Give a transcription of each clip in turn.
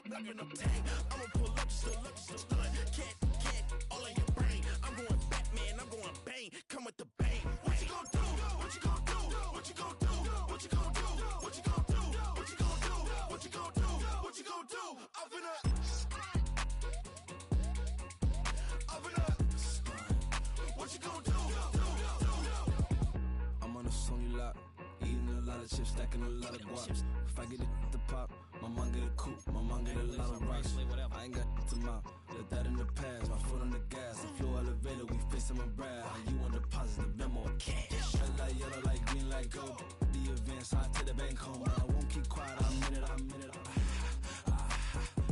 Blocking up tank. I'ma pull up just to look, just to stunt. Can't, all in your brain. I'm going Batman, I'm going bang. Come with the bang. What you gonna do? What you gonna do? What you gonna do? What you gonna do? What you gonna do? What you gonna do? What you gonna do? What you gonna do? I'm finna. What you gonna do? I'm on a Sony lot, eating a lot of chips, stacking a lot of guap. If I get it to pop, my mom get a coupe, my mom get a lot of rocks. I ain't got to mouth, let that in the past. My foot on the gas, the floor elevator, we face them and brad. How you want deposit the memo or cash? Red light, yellow light, green light, go. The event, so I take the bank home. I won't keep quiet, I'm in it.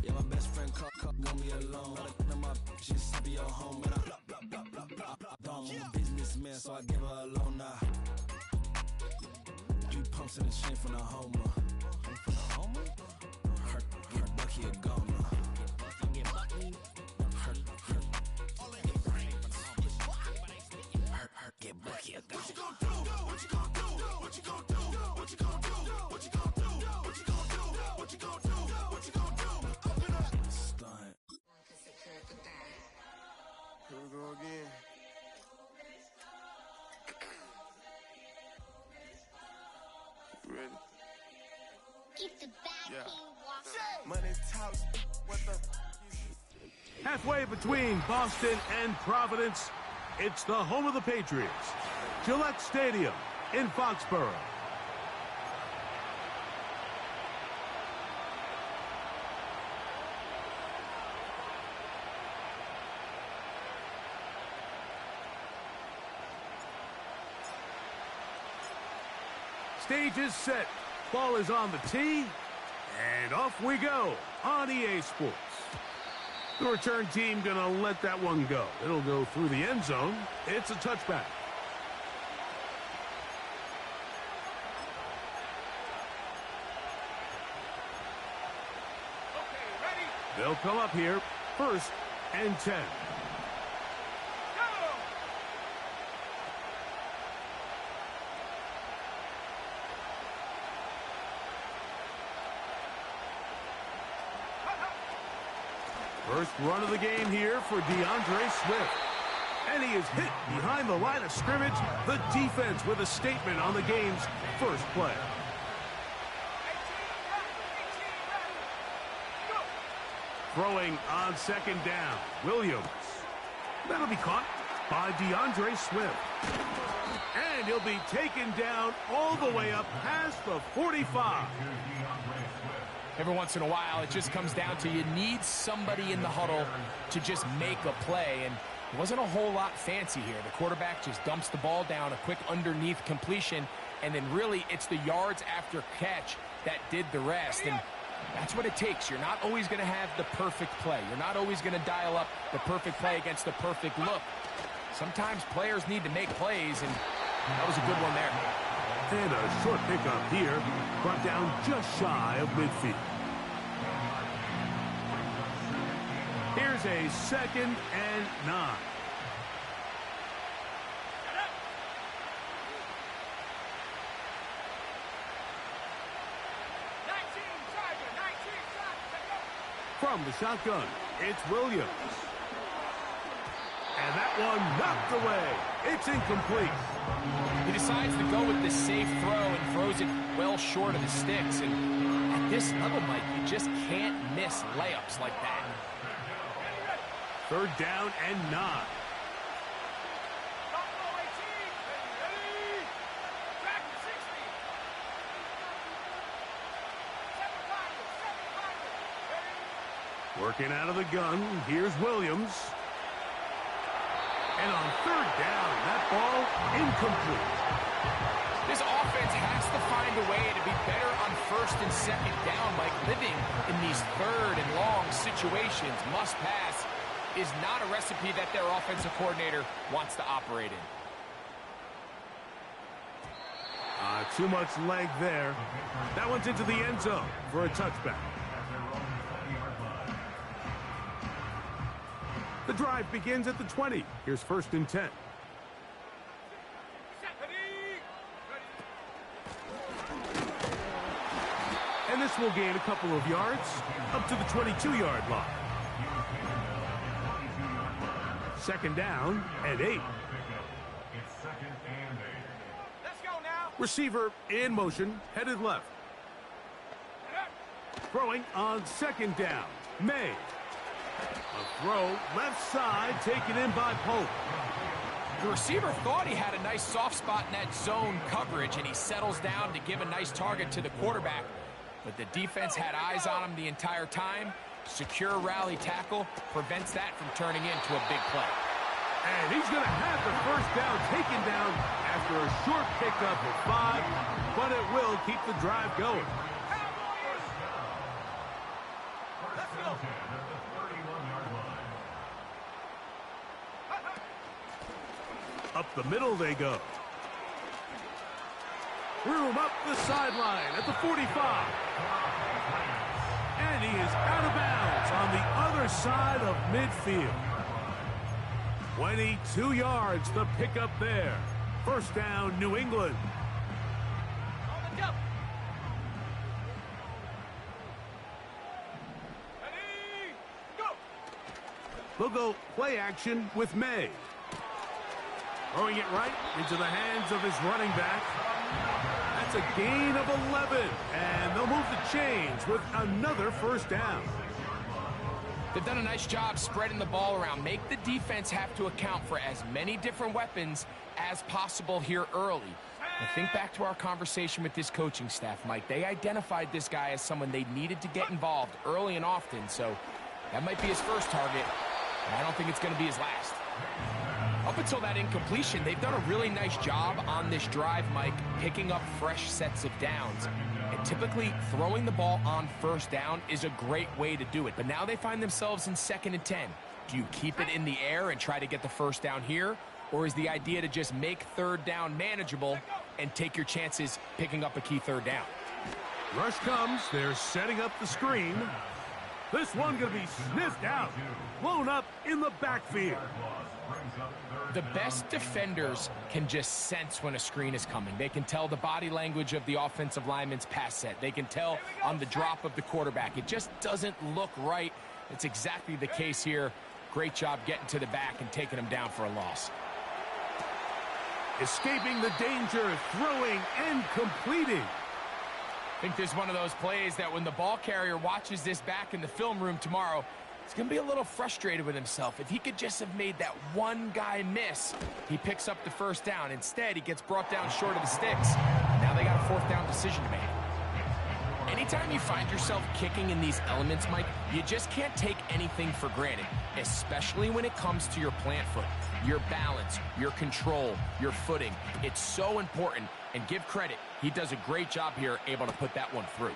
Yeah, my best friend call, want me alone. Let my bitches be your home, and I I'm a businessman, so I give her a loan now. 3 pumps in the chain from the Homer. Her Bucky a goner. Her get Bucky a goner. What you gonna do? What you gonna do? What you gonna do? What you gonna do? What you gonna do? What you gonna do? What you gonna do? What you gonna do? I'm gonna stunt. Here we go again. Ready? Keep the back Money talks. What the? Halfway between Boston and Providence, it's the home of the Patriots, Gillette Stadium in Foxborough. Stage is set, ball is on the tee, and off we go on EA Sports. The return team gonna let that one go. It'll go through the end zone. It's a touchback. Okay, ready? They'll come up here, 1st and 10. First run of the game here for DeAndre Swift. And he is hit behind the line of scrimmage. The defense with a statement on the game's first play. Throwing on 2nd down, Williams. That'll be caught by DeAndre Swift. And he'll be taken down all the way up past the 45. Every once in a while, it just comes down to you need somebody in the huddle to just make a play, and it wasn't a whole lot fancy here. The quarterback just dumps the ball down, a quick underneath completion, and then really it's the yards after catch that did the rest, and that's what it takes. You're not always going to have the perfect play. You're not always going to dial up the perfect play against the perfect look. Sometimes players need to make plays, and that was a good one there. And a short pickup here, brought down just shy of midfield. Here's a 2nd and 9. From the shotgun, it's Williams. And that one knocked away. It's incomplete. He decides to go with the safe throw and throws it well short of the sticks. And at this level, Mike, you just can't miss layups like that. 3rd down and 9. Working out of the gun, here's Williams. And on 3rd down, that ball incomplete. This offense has to find a way to be better on 1st and 2nd down, like living in these 3rd and long situations. Must pass is not a recipe that their offensive coordinator wants to operate in. Too much leg there. That one's into the end zone for a touchback. The drive begins at the 20. Here's 1st and 10. And the This will gain a couple of yards up to the 22-yard line. Second down and 8. Let's go now. Receiver in motion, headed left. Throwing on second down. May. A throw left side taken in by Pope. The receiver thought he had a nice soft spot in that zone coverage, and he settles down to give a nice target to the quarterback. But the defense had eyes on him the entire time. Secure rally tackle prevents that from turning into a big play. And he's going to have the first down taken down after a short pickup of 5, but it will keep the drive going. Up the middle they go. Room up the sideline at the 45. And he is out of bounds on the other side of midfield. 22 yards the pickup there. First down, New England. They'll go play action with May. Throwing it right into the hands of his running back. That's a gain of 11. And they'll move the chains with another first down. They've done a nice job spreading the ball around. Make the defense have to account for as many different weapons as possible here early. Now think back to our conversation with this coaching staff, Mike. They identified this guy as someone they needed to get involved early and often. So that might be his first target. I don't think it's going to be his last. Up until that incompletion, they've done a really nice job on this drive, Mike, picking up fresh sets of downs. And typically, throwing the ball on first down is a great way to do it. But now they find themselves in 2nd and 10. Do you keep it in the air and try to get the first down here? Or is the idea to just make third down manageable and take your chances picking up a key third down? Rush comes. They're setting up the screen. This one going to be sniffed out. Blown up in the backfield. The best defenders can just sense when a screen is coming. They can tell the body language of the offensive lineman's pass set. They can tell on the drop of the quarterback. It just doesn't look right. It's exactly the case here. Great job getting to the back and taking him down for a loss. Escaping the danger, throwing and completing. I think this is one of those plays that when the ball carrier watches this back in the film room tomorrow, he's going to be a little frustrated with himself. If he could just have made that one guy miss, he picks up the first down. Instead, he gets brought down short of the sticks. Now they got a 4th down decision to make. Anytime you find yourself kicking in these elements, Mike, you just can't take anything for granted, especially when it comes to your plant foot, your balance, your control, your footing. It's so important, and give credit. He does a great job here, able to put that one through.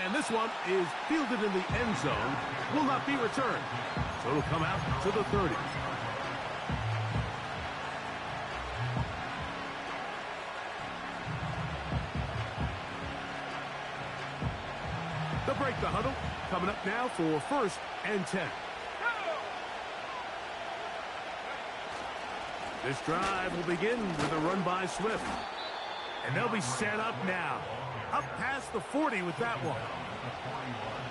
And this one is fielded in the end zone, will not be returned. So it'll come out to the 30. They'll break the huddle. Coming up now for 1st and 10. This drive will begin with a run by Swift. And they'll be set up now. Up past the 40 with that one.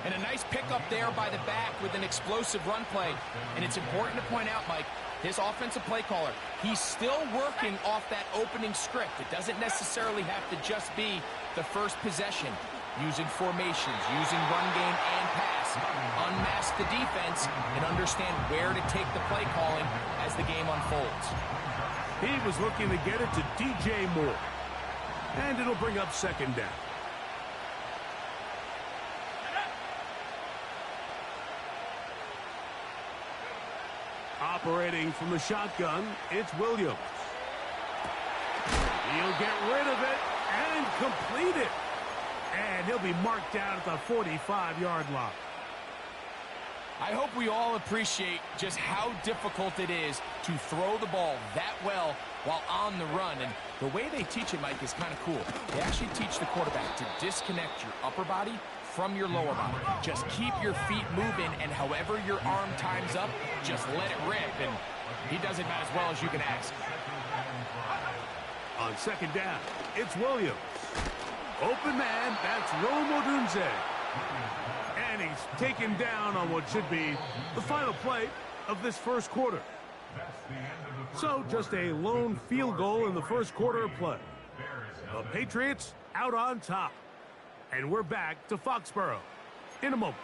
And a nice pickup there by the back with an explosive run play. And it's important to point out, Mike, this offensive play caller, he's still working off that opening script. It doesn't necessarily have to just be the first possession. Using formations, using run game and pass. Unmask the defense and understand where to take the play calling as the game unfolds. He was looking to get it to DJ Moore. And it'll bring up 2nd down. Operating from the shotgun, it's Williams. He'll get rid of it and complete it. And he'll be marked down at the 45-yard line. I hope we all appreciate just how difficult it is to throw the ball that well while on the run. And the way they teach it, Mike, is kind of cool. They actually teach the quarterback to disconnect your upper body from your lower body. Just keep your feet moving, and however your arm times up, just let it rip. And he does it about as well as you can ask. On 2nd down, it's Williams. Open man, that's Rome Odunze. And he's taken down on what should be the final play of this first quarter. So just a lone field goal in the first quarter of play. The Patriots out on top. And we're back to Foxborough in a moment.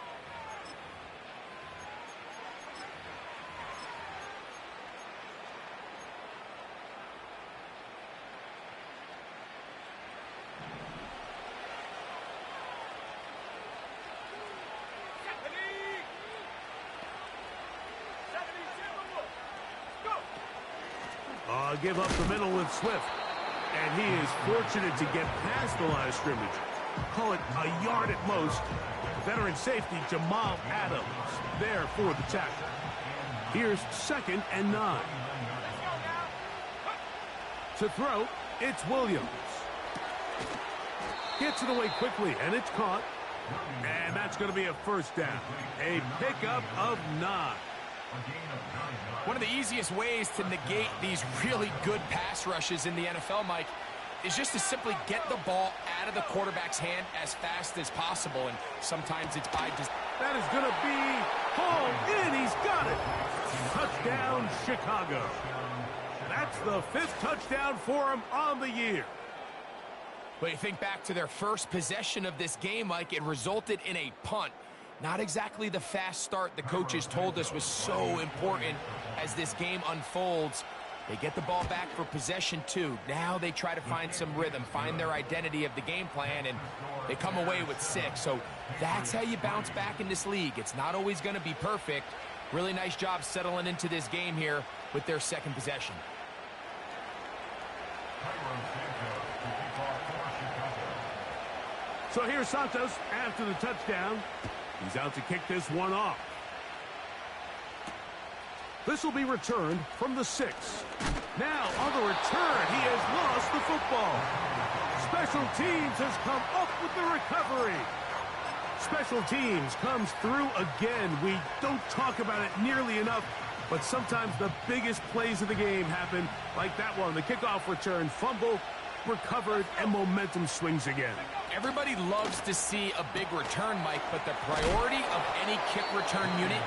Give up the middle with Swift. And he is fortunate to get past the line of scrimmage. Call it a yard at most. Veteran safety Jamal Adams there for the tackle. Here's 2nd and 9. To throw, it's Williams. Gets it away quickly, and it's caught. And that's going to be a first down. A pickup of 9. One of the easiest ways to negate these really good pass rushes in the NFL, Mike, is just to simply get the ball out of the quarterback's hand as fast as possible. And sometimes it's by just... That is going to be hauled in. He's got it. Touchdown, Chicago. That's the 5th touchdown for him on the year. But you think back to their first possession of this game, Mike, it resulted in a punt. Not exactly the fast start the coaches told us was so important as this game unfolds. They get the ball back for possession 2. Now they try to find some rhythm, find their identity of the game plan, and they come away with 6. So that's how you bounce back in this league. It's not always going to be perfect. Really nice job settling into this game here with their 2nd possession. So here's Santos after the touchdown. He's out to kick this one off. This will be returned from the 6. Now on the return, he has lost the football. Special teams has come up with the recovery. Special teams comes through again. We don't talk about it nearly enough, but sometimes the biggest plays of the game happen like that one. The kickoff return, fumble, recovered, and momentum swings again. Everybody loves to see a big return, Mike, but the priority of any kick return unit,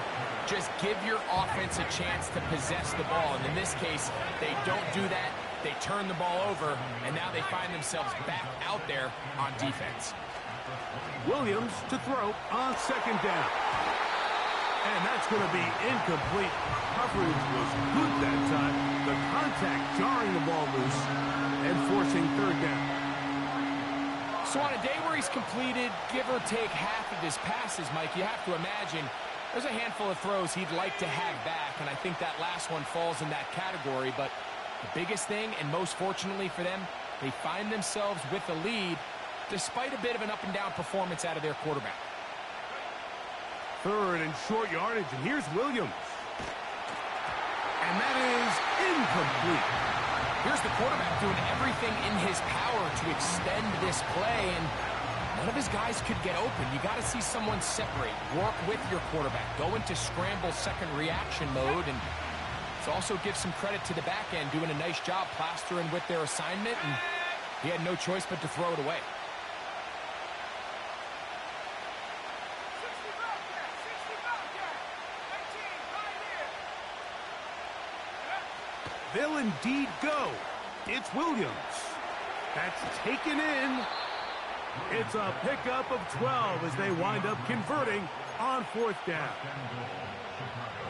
just give your offense a chance to possess the ball. And in this case, they don't do that. They turn the ball over, and now they find themselves back out there on defense. Williams to throw on 2nd down. And that's going to be incomplete. Coverage was good that time. The contact jarring the ball loose and forcing 3rd down. So on a day where he's completed, give or take half of his passes, Mike, you have to imagine there's a handful of throws he'd like to have back, and I think that last one falls in that category. But the biggest thing, and most fortunately for them, they find themselves with the lead despite a bit of an up-and-down performance out of their quarterback. 3rd and short yardage, and here's Williams. And that is incomplete. Here's the quarterback doing everything in his power to extend this play, and none of his guys could get open. You got to see someone separate, work with your quarterback, go into scramble 2nd reaction mode, and let's also give some credit to the back end doing a nice job plastering with their assignment, and he had no choice but to throw it away. They'll indeed go. It's Williams. That's taken in. It's a pickup of 12 as they wind up converting on 4th down.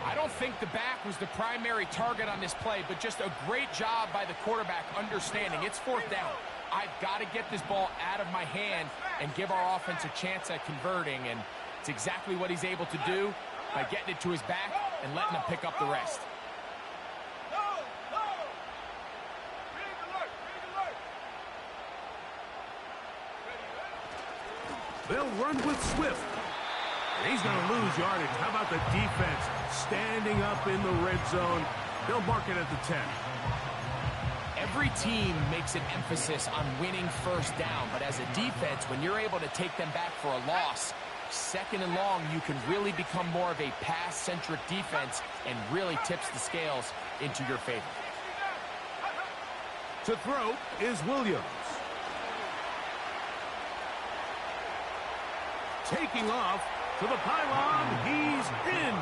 I don't think the back was the primary target on this play, but just a great job by the quarterback understanding it's 4th down. I've got to get this ball out of my hand and give our offense a chance at converting, and it's exactly what he's able to do by getting it to his back and letting him pick up the rest. They'll run with Swift. And he's going to lose yardage. How about the defense standing up in the red zone? They'll mark it at the 10. Every team makes an emphasis on winning 1st down, but as a defense, when you're able to take them back for a loss, 2nd and long, you can really become more of a pass-centric defense and really tips the scales into your favor. To throw is Williams. taking off to the pylon. He's in.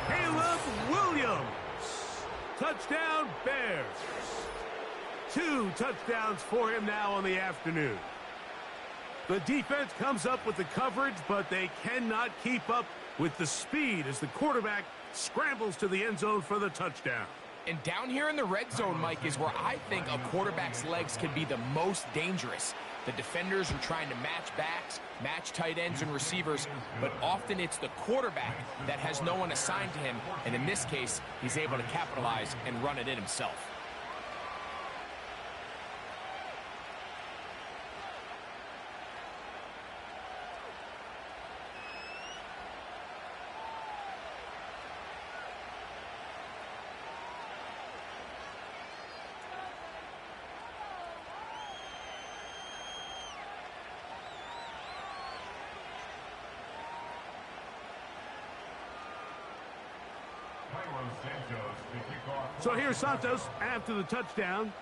Caleb Williams. Touchdown, Bears. 2 touchdowns for him now on the afternoon. The defense comes up with the coverage, but they cannot keep up with the speed as the quarterback scrambles to the end zone for the touchdown. And down here in the red zone, Mike, is where I think a quarterback's legs can be the most dangerous. The defenders are trying to match backs, match tight ends and receivers, but often it's the quarterback that has no one assigned to him, and in this case, he's able to capitalize and run it in himself. So here's Santos after the touchdown.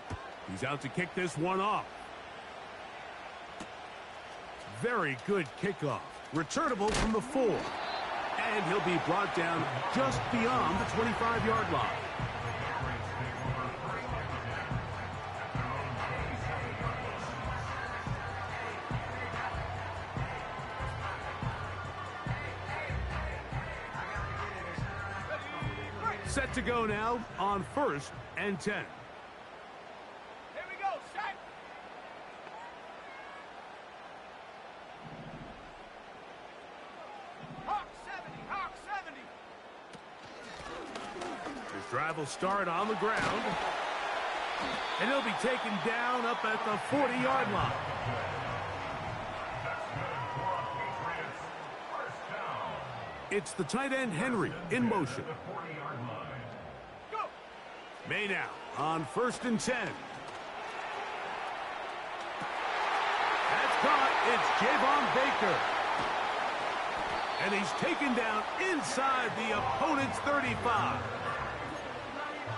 He's out to kick this one off. Very good kickoff. Returnable from the 4. And he'll be brought down just beyond the 25-yard line. Set to go now on 1st and 10. Here we go, set. Hawk 70, Hawk 70. This drive will start on the ground. And he'll be taken down up at the 40-yard line. It's the tight end Henry in motion. May now on 1st and 10. That's caught. It's Javon Baker. And he's taken down inside the opponent's 35.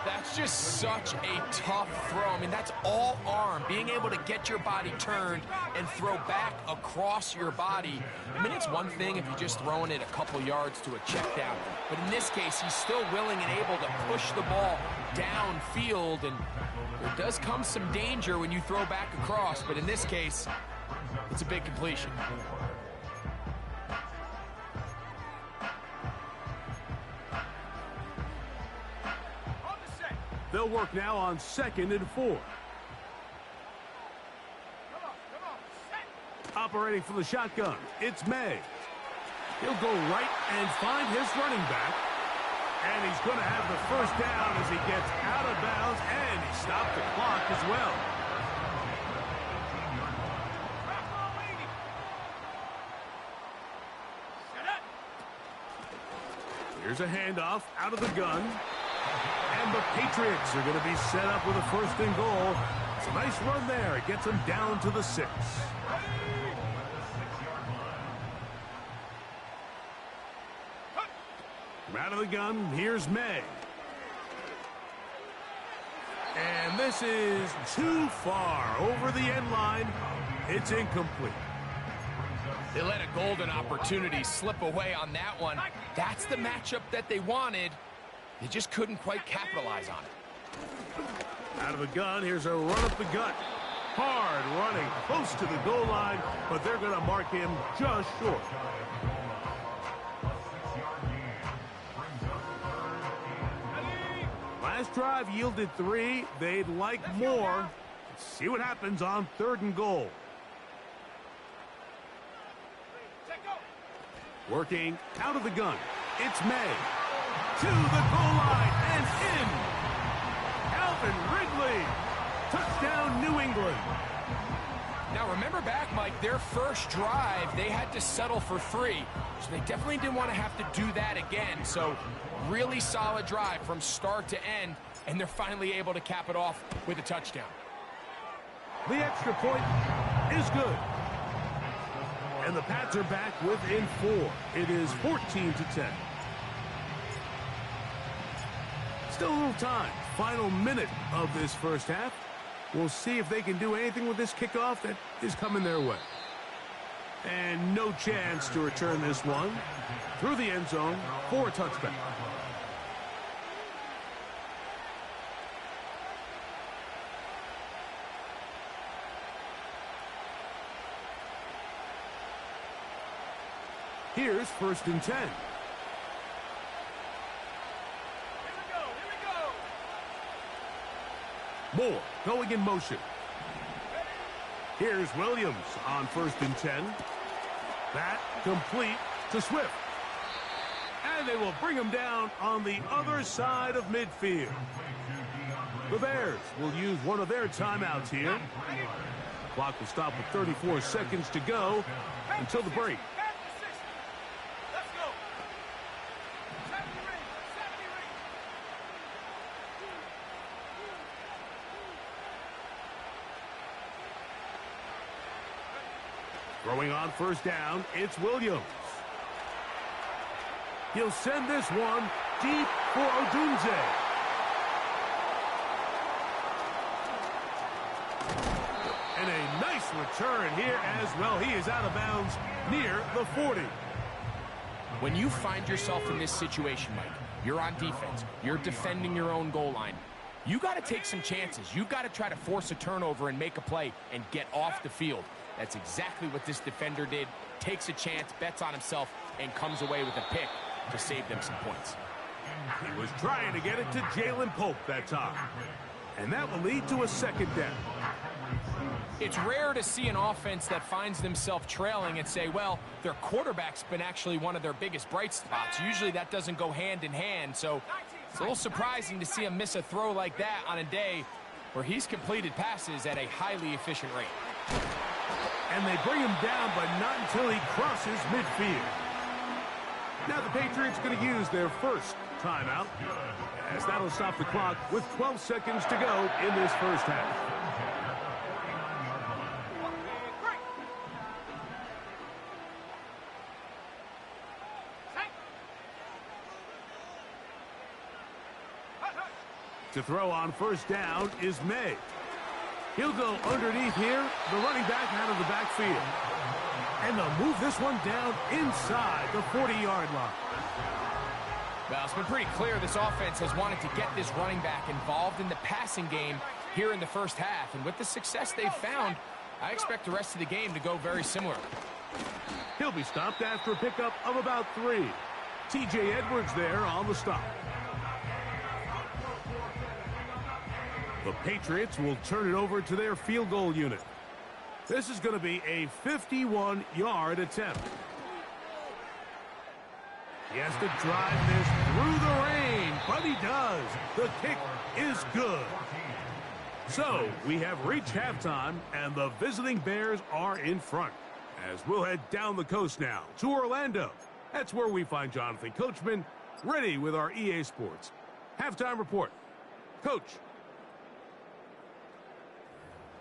That's just such a tough throw. I mean, that's all arm. Being able to get your body turned and throw back across your body. I mean, it's one thing if you're just throwing it a couple yards to a check down. But in this case, he's still willing and able to push the ball downfield. And there does come some danger when you throw back across. But in this case, it's a big completion. They'll work now on 2nd and 4. Operating from the shotgun, it's May. He'll go right and find his running back. And he's going to have the first down as he gets out of bounds, and he stopped the clock as well. Here's a handoff out of the gun. And the Patriots are going to be set up with a 1st and goal. It's a nice run there. It gets them down to the 6. From out of the gun, here's May. And this is too far over the end line. It's incomplete. They let a golden opportunity slip away on that one. That's the matchup that they wanted. They just couldn't quite capitalize on it. Out of the gun, here's a run up the gut. Hard running, close to the goal line, but they're going to mark him just short. Last drive yielded 3. They'd like more. Let's see what happens on 3rd and goal. Working out of the gun. It's May. To the goal line and in. Calvin Ridley. Touchdown, New England. Now, remember back, Mike, their first drive, they had to settle for 3. So they definitely didn't want to have to do that again. So really solid drive from start to end, and they're finally able to cap it off with a touchdown. The extra point is good. And the Pats are back within 4. It is 14-10. Still a little time. Final minute of this first half. We'll see if they can do anything with this kickoff that is coming their way. And no chance to return this one through the end zone for a touchback. Here's 1st and 10. Here we go. Moore going in motion. Here's Williams on 1st and 10. That complete to Swift. And they will bring him down on the other side of midfield. The Bears will use one of their timeouts here. Clock will stop with 34 seconds to go until the break. Let's go. 70 rings. 70 rings. Throwing on 1st down, it's Williams. He'll send this one deep for Odunze. And a nice return here as well. He is out of bounds near the 40. When you find yourself in this situation, Mike, you're on defense, you're defending your own goal line, you got to take some chances. You got to try to force a turnover and make a play and get off the field. That's exactly what this defender did. Takes a chance, bets on himself, and comes away with a pick to save them some points. He was trying to get it to Jalen Pope that time. And that will lead to a 2nd down. It's rare to see an offense that finds themselves trailing and say, well, their quarterback's been actually one of their biggest bright spots. Usually that doesn't go hand in hand, so it's a little surprising to see him miss a throw like that on a day where he's completed passes at a highly efficient rate. And they bring him down, but not until he crosses midfield. Now the Patriots going to use their 1st timeout, as that'll stop the clock with 12 seconds to go in this 1st half. To throw on 1st down is May. He'll go underneath here, the running back out of the backfield. And they'll move this one down inside the 40-yard line. Well, it's been pretty clear this offense has wanted to get this running back involved in the passing game here in the 1st half. And with the success they've found, I expect the rest of the game to go very similar. He'll be stopped after a pickup of about 3. T.J. Edwards there on the stop. The Patriots will turn it over to their field goal unit. This is going to be a 51-yard attempt. He has to drive this through the rain, but he does. The kick is good. So we have reached halftime, and the visiting Bears are in front. As we'll head down the coast now to Orlando. That's where we find Jonathan Coachman ready with our EA Sports halftime report. Coach.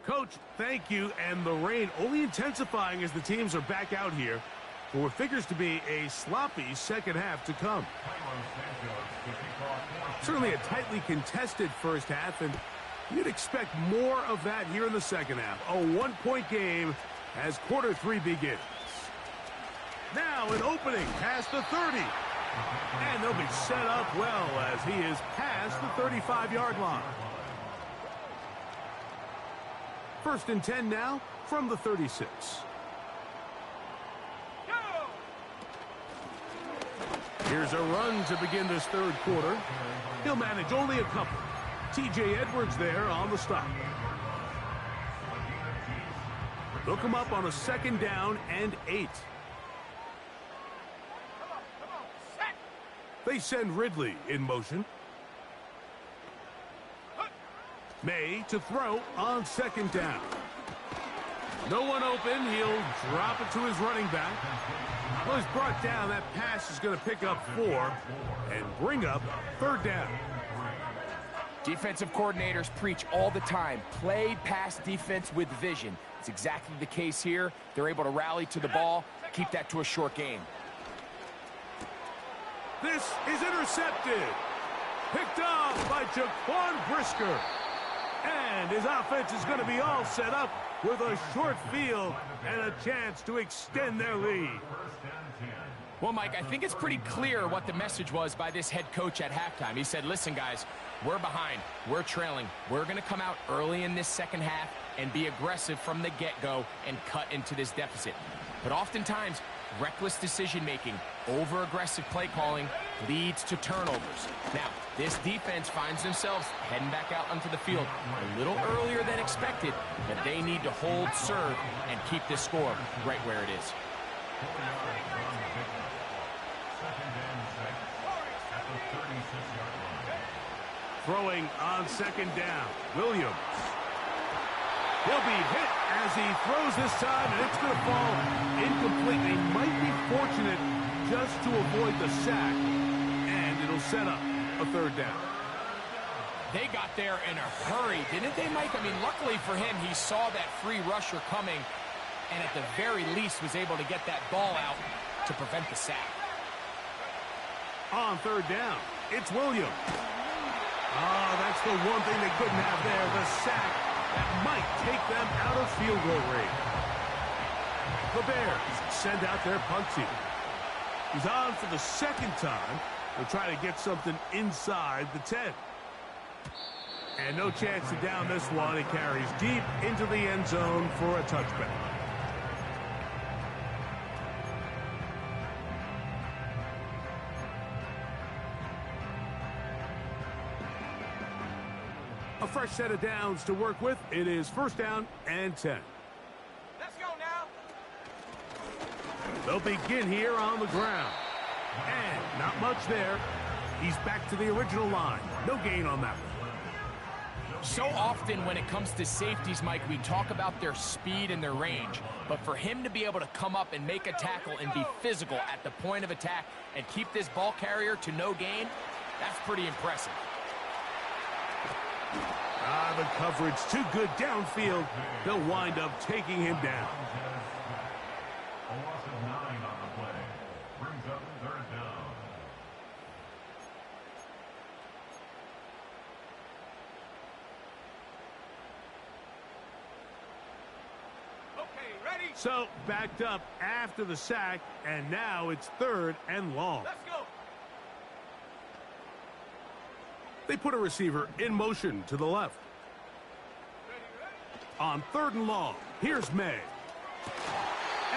Coach, thank you. And the rain only intensifying as the teams are back out here for what figures to be a sloppy 2nd half to come. Certainly a tightly contested 1st half, and you'd expect more of that here in the 2nd half. A 1-point game as quarter 3 begins. Now an opening past the 30. And they'll be set up well as he is past the 35-yard line. 1st and 10 now from the 36. Here's a run to begin this 3rd quarter. He'll manage only a couple. T.J. Edwards there on the stop. They'll come up on a 2nd down and 8. They send Ridley in motion. May to throw on 2nd down. No one open. He'll drop it to his running back. Well, he's brought down. That pass is going to pick up 4 and bring up 3rd down. Defensive coordinators preach all the time, play pass defense with vision. It's exactly the case here. They're able to rally to the ball, keep that to a short game. This is intercepted. Picked off by Jaquan Brisker. And his offense is going to be all set up with a short field and a chance to extend their lead. Well, Mike, I think it's pretty clear what the message was by this head coach at halftime. He said, listen, guys, we're behind. We're trailing. We're going to come out early in this second half and be aggressive from the get-go and cut into this deficit. But oftentimes, reckless decision-making, over-aggressive play calling leads to turnovers. Now, this defense finds themselves heading back out onto the field a little earlier than expected, but they need to hold serve and keep this score right where it is. Throwing on second down, Williams. He'll be hit as he throws this time, and it's going to fall incomplete. They might be fortunate just to avoid the sack, and it'll set up a third down. They got there in a hurry, didn't they, Mike? I mean, luckily for him, he saw that free rusher coming, and at the very least was able to get that ball out to prevent the sack. On third down, it's Williams. Oh, that's the one thing they couldn't have there, the sack that might take them out of field goal range. The Bears send out their punt team. He's on for the second time. They'll try to get something inside the 10. And no chance to down this one. It carries deep into the end zone for a touchback. A fresh set of downs to work with. It is first down and 10. Let's go now. They'll begin here on the ground. And not much there. He's back to the original line. No gain on that one. So often when it comes to safeties, Mike, we talk about their speed and their range. But for him to be able to come up and make a tackle and be physical at the point of attack and keep this ball carrier to no gain, that's pretty impressive. The coverage too good downfield. They'll wind up taking him down. A loss of 9 on the play. Brings up third down. Okay, ready? So backed up after the sack, and now it's third and long. Let's go. They put a receiver in motion to the left. On third and long, here's May.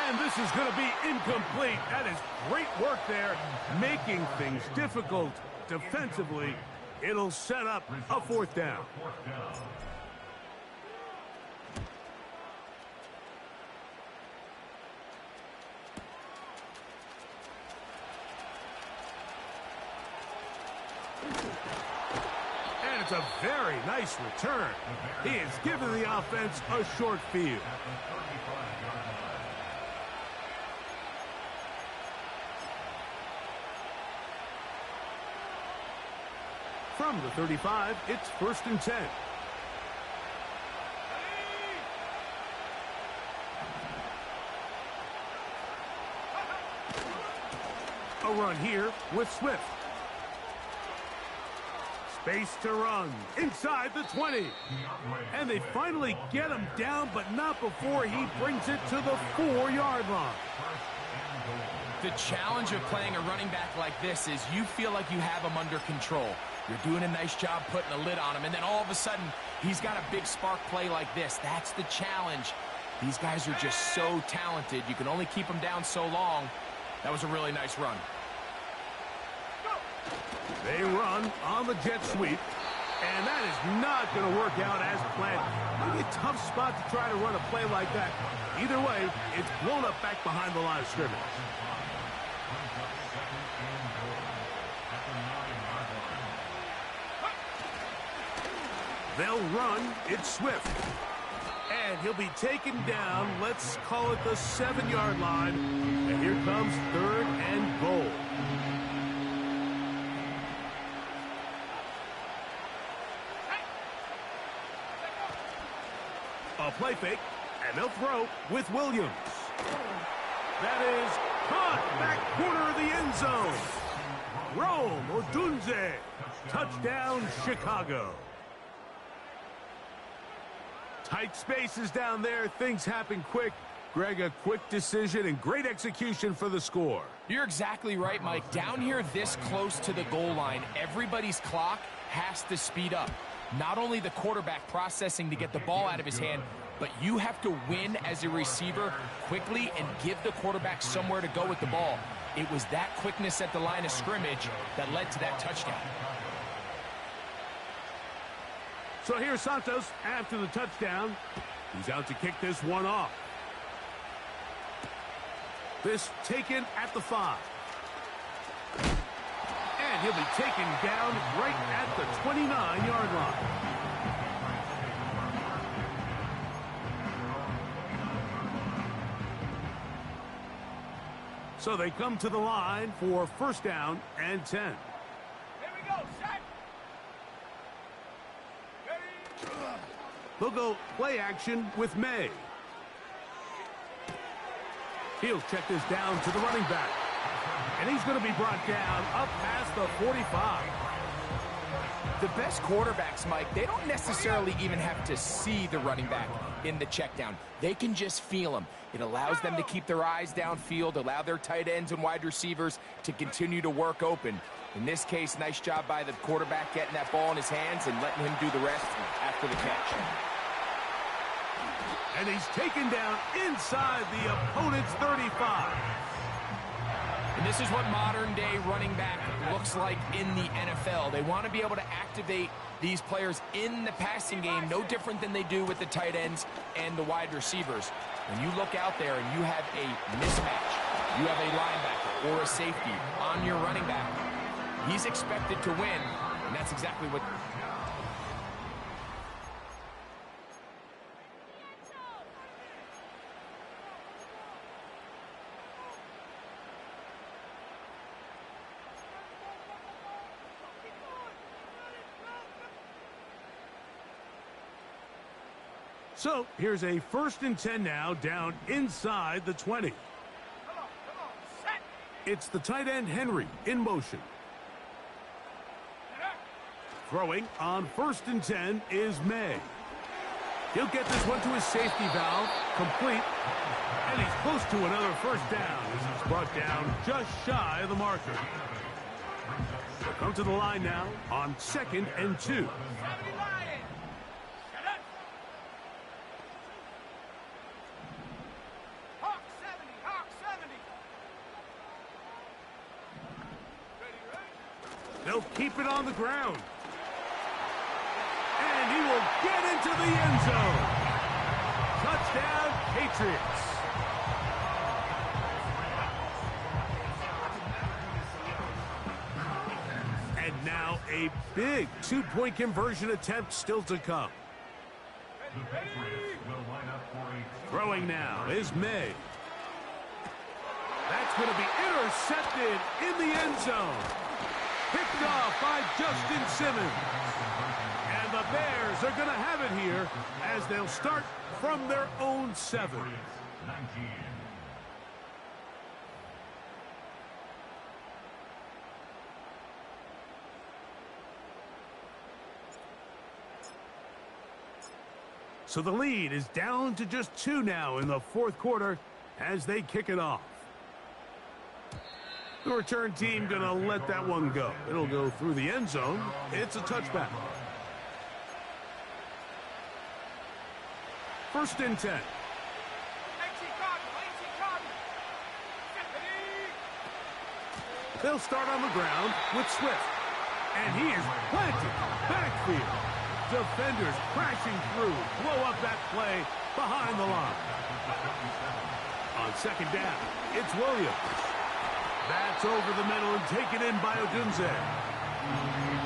And this is going to be incomplete. That is great work there, making things difficult defensively. It'll set up a fourth down. And it's a very nice return. He has given the offense a short field. From the 35, it's first and 10. A run here with Swift. Space to run inside the 20. And they finally get him down, but not before he brings it to the 4-yard line. The challenge of playing a running back like this is you feel like you have him under control. You're doing a nice job putting a lid on him, and then all of a sudden, he's got a big spark play like this. That's the challenge. These guys are just so talented. You can only keep them down so long. That was a really nice run. They run on the jet sweep, and that is not going to work out as planned. Maybe a tough spot to try to run a play like that. Either way, it's blown up back behind the line of scrimmage. They'll run. It's Swift. And he'll be taken down. Let's call it the 7-yard line. And here comes third and goal. A play fake, and they'll throw with Williams. That is caught back corner of the end zone. Rome Odunze. Touchdown, Chicago. Tight spaces down there. Things happen quick. Greg, a quick decision and great execution for the score. You're exactly right, Mike. Down here this close to the goal line, everybody's clock has to speed up. Not only the quarterback processing to get the ball out of his hand, but you have to win as a receiver quickly and give the quarterback somewhere to go with the ball. It was that quickness at the line of scrimmage that led to that touchdown. So here's Santos after the touchdown. He's out to kick this one off. This taken at the 5. And he'll be taken down right at the 29-yard line. So they come to the line for first down and 10. Here we go, set. Ready. They'll go play action with May. He'll check this down to the running back. And he's going to be brought down up past the 45. The best quarterbacks, Mike, they don't necessarily even have to see the running back in the check down. They can just feel him. It allows them to keep their eyes downfield, allow their tight ends and wide receivers to continue to work open. In this case, nice job by the quarterback getting that ball in his hands and letting him do the rest after the catch. And he's taken down inside the opponent's 35. And this is what modern-day running back looks like in the NFL. They want to be able to activate these players in the passing game, no different than they do with the tight ends and the wide receivers. When you look out there and you have a mismatch, you have a linebacker or a safety on your running back, he's expected to win, and that's exactly what... So here's a 1st and 10 now, down inside the 20. Come on, set. It's the tight end Henry in motion. Throwing on 1st and 10 is May. He'll get this one to his safety valve, complete, and he's close to another first down as he's brought down just shy of the marker. They'll come to the line now on 2nd and 2. They'll keep it on the ground. And he will get into the end zone. Touchdown, Patriots. And now a big 2-point conversion attempt still to come. The Patriots will line up for a... Throwing now is May. That's going to be intercepted in the end zone. Picked off by Justin Simmons. And the Bears are going to have it here as they'll start from their own 7. 19. So the lead is down to just 2 now in the 4th quarter as they kick it off. The return team going to let that one go. It'll go through the end zone. It's a touchback. 1st and 10. They'll start on the ground with Swift. And he is planted. Backfield. Defenders crashing through. Blow up that play behind the line. On 2nd down, it's Williams. That's over the middle and taken in by Odunze.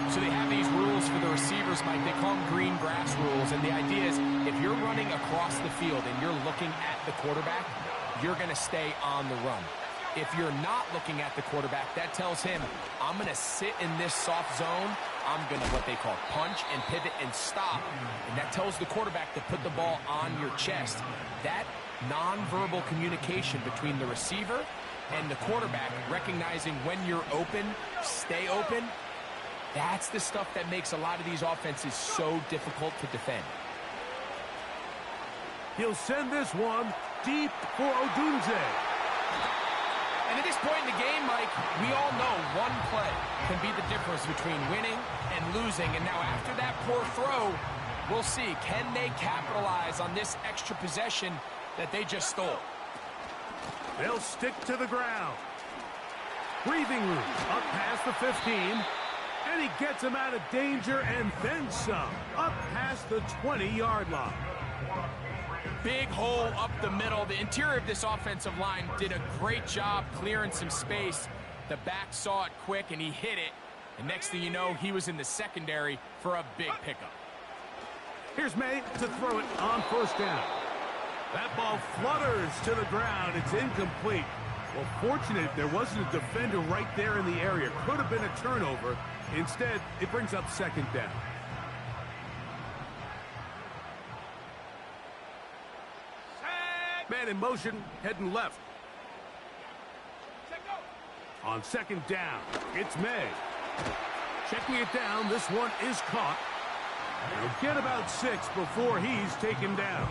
So they have these rules for the receivers, Mike. They call them green grass rules. And the idea is if you're running across the field and you're looking at the quarterback, you're going to stay on the run. If you're not looking at the quarterback, that tells him, I'm going to sit in this soft zone. I'm going to what they call punch and pivot and stop. And that tells the quarterback to put the ball on your chest. That nonverbal communication between the receiver and the quarterback, recognizing when you're open, stay open, that's the stuff that makes a lot of these offenses so difficult to defend. He'll send this one deep for Odunze. And at this point in the game, Mike, we all know one play can be the difference between winning and losing. And now after that poor throw, we'll see, can they capitalize on this extra possession that they just stole? They'll stick to the ground. Breathing room up past the 15. And he gets him out of danger and then some. Up past the 20-yard line. Big hole up the middle. The interior of this offensive line did a great job clearing some space. The back saw it quick, and he hit it. And next thing you know, he was in the secondary for a big pickup. Here's May to throw it on first down. That ball flutters to the ground. It's incomplete. Well, fortunate there wasn't a defender right there in the area. Could have been a turnover. Instead, it brings up second down. Man in motion, heading left. On second down, it's May. Checking it down, this one is caught. He'll get about 6 before he's taken down.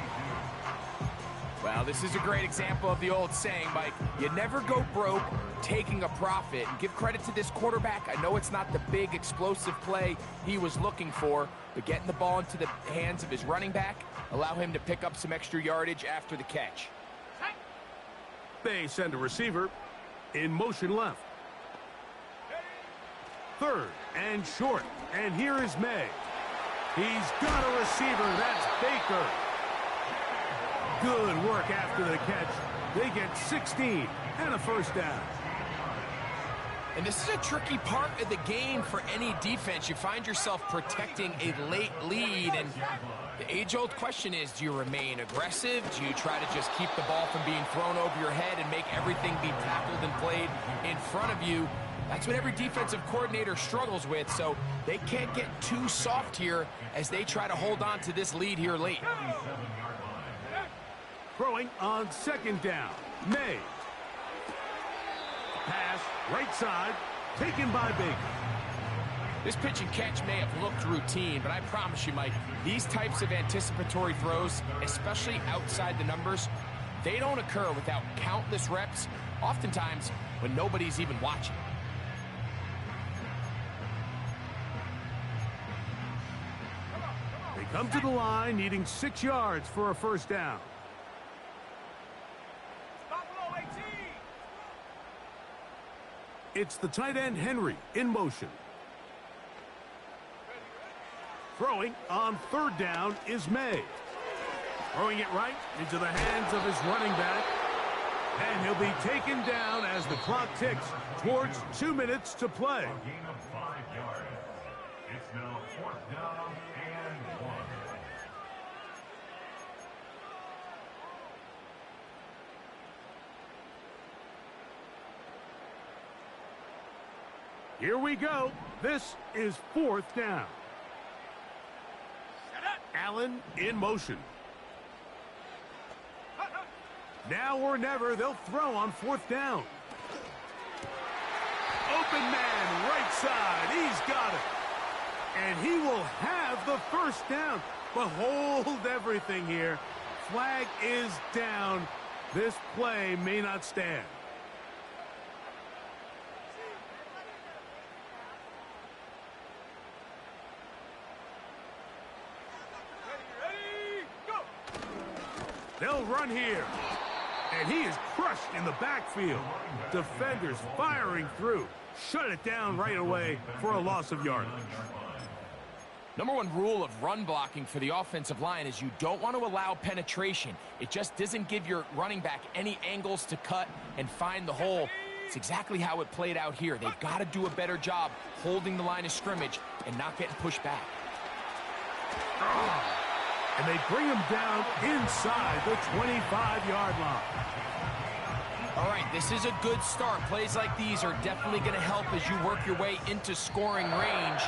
Well, this is a great example of the old saying, Mike. You never go broke taking a profit. And give credit to this quarterback. I know it's not the big explosive play he was looking for, but getting the ball into the hands of his running back, allow him to pick up some extra yardage after the catch. They send a receiver in motion left. Third and short. And here is May. He's got a receiver. That's Baker. Good work after the catch. They get 16 and a first down. And this is a tricky part of the game for any defense. You find yourself protecting a late lead, and the age-old question is, do you remain aggressive? Do you try to just keep the ball from being thrown over your head and make everything be tackled and played in front of you? That's what every defensive coordinator struggles with, so they can't get too soft here as they try to hold on to this lead here late. Throwing on second down. May. Pass, right side, taken by Baker. This pitch and catch may have looked routine, but I promise you, Mike, these types of anticipatory throws, especially outside the numbers, they don't occur without countless reps, oftentimes when nobody's even watching. They come to the line needing 6 yards for a first down. It's the tight end Henry in motion. Throwing on third down is May. Throwing it right into the hands of his running back. And he'll be taken down as the clock ticks towards 2 minutes to play. A gain of 5 yards. It's now fourth down and 1. Here we go. This is fourth down. Allen in motion. Now or never, they'll throw on fourth down. Open man, right side. He's got it. And he will have the first down. But hold everything here. Flag is down. This play may not stand. They'll run here. And he is crushed in the backfield. Defenders firing through. Shut it down right away for a loss of yardage. Number one rule of run blocking for the offensive line is you don't want to allow penetration. It just doesn't give your running back any angles to cut and find the hole. It's exactly how it played out here. They've got to do a better job holding the line of scrimmage and not getting pushed back. And they bring him down inside the 25-yard line. All right, this is a good start. Plays like these are definitely going to help as you work your way into scoring range.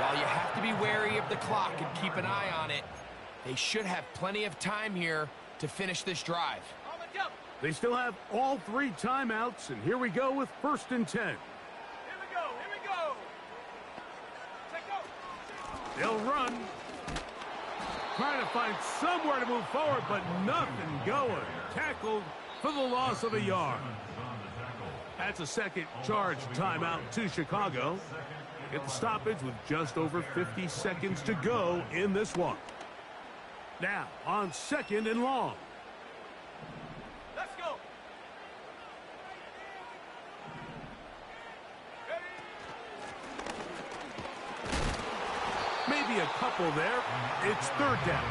While you have to be wary of the clock and keep an eye on it, they should have plenty of time here to finish this drive. They still have all 3 timeouts, and here we go with first and 10. Here we go. They'll run. trying to find somewhere to move forward, but nothing going. Tackled for the loss of a yard. That's a second charge timeout to Chicago. Get the stoppage with just over 50 seconds to go in this one. Now, on 2nd and long. Let's go. Maybe a couple there. It's 3rd down.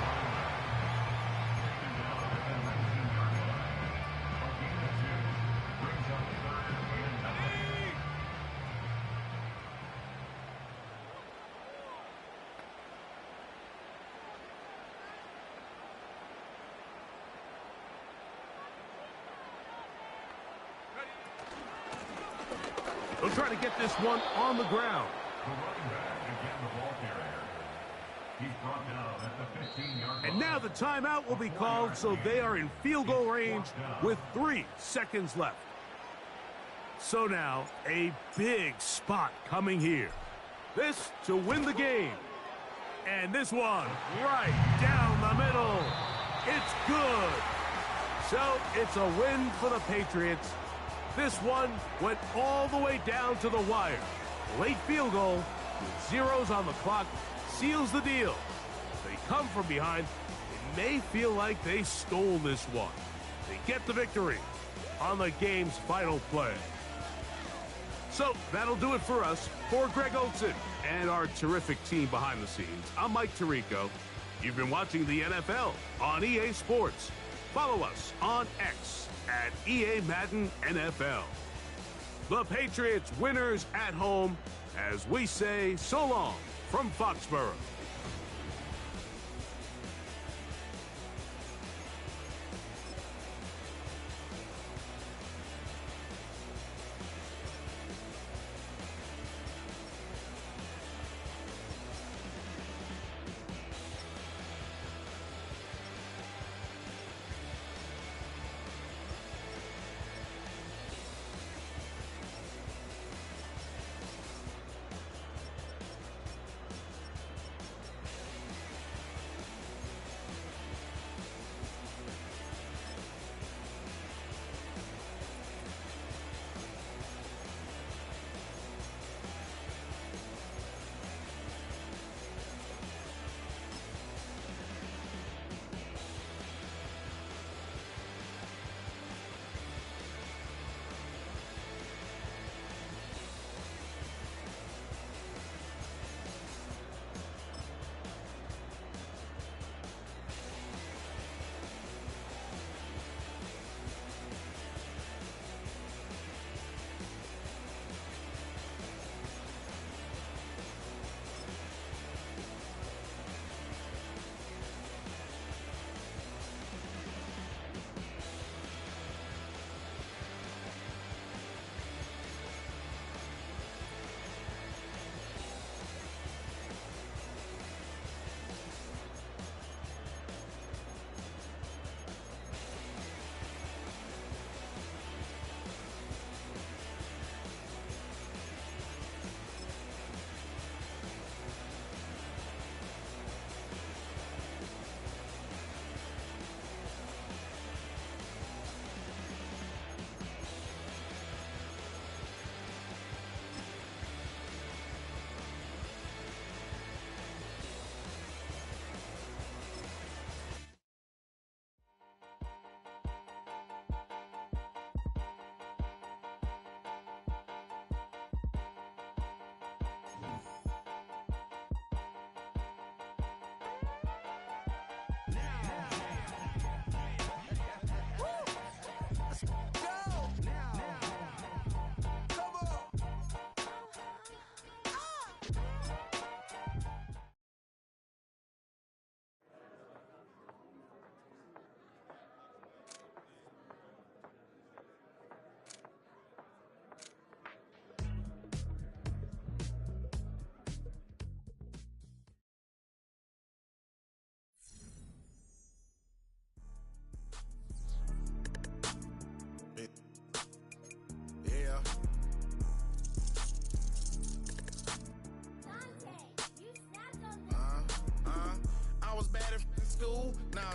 They'll try to get this one on the ground. The running back again, the ball carrier. He's brought down at the 15-yard line. And now the timeout will be called, so they are in field goal range with 3 seconds left. So now, a big spot coming here. This to win the game. And this one right down the middle. It's good. So it's a win for the Patriots. This one went all the way down to the wire. Late field goal with zeros on the clock seals the deal. They come from behind. It may feel like they stole this one. They get the victory on the game's final play. So that'll do it for us. For Greg Olson and our terrific team behind the scenes, I'm Mike Tirico. You've been watching the NFL on EA Sports. Follow us on X at EA Madden NFL. The Patriots winners at home as we say so long from Foxborough.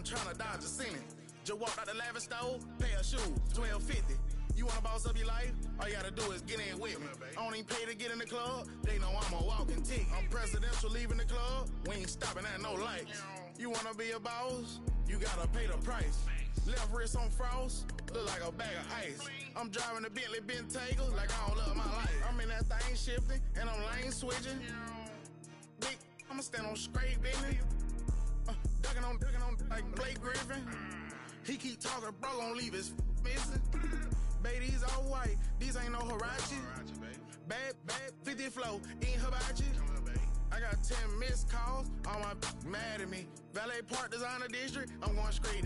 trying to dodge a sentence. Just walked out the lavish store, pair of shoes, $12.50. You wanna boss up your life? All you gotta do is get in with me. I don't even pay to get in the club. They know I'm a walking tick. I'm presidential leaving the club. We ain't stopping at no lights. You wanna be a boss? You gotta pay the price. Left wrist on frost, look like a bag of ice. I'm driving the Bentley Bentayga like I don't love my life. I'm in that thing shifting and I'm lane switching. Big, I'ma stand on straight business. Ducking on like Blake Griffin. He keep talking, bro, gon' leave his missing. Baby, these all white, these ain't no Hirachi. Bad, 50 flow, ain't hibachi. I got 10 missed calls, all my mad at me. Valet Park Designer District, I'm going straight to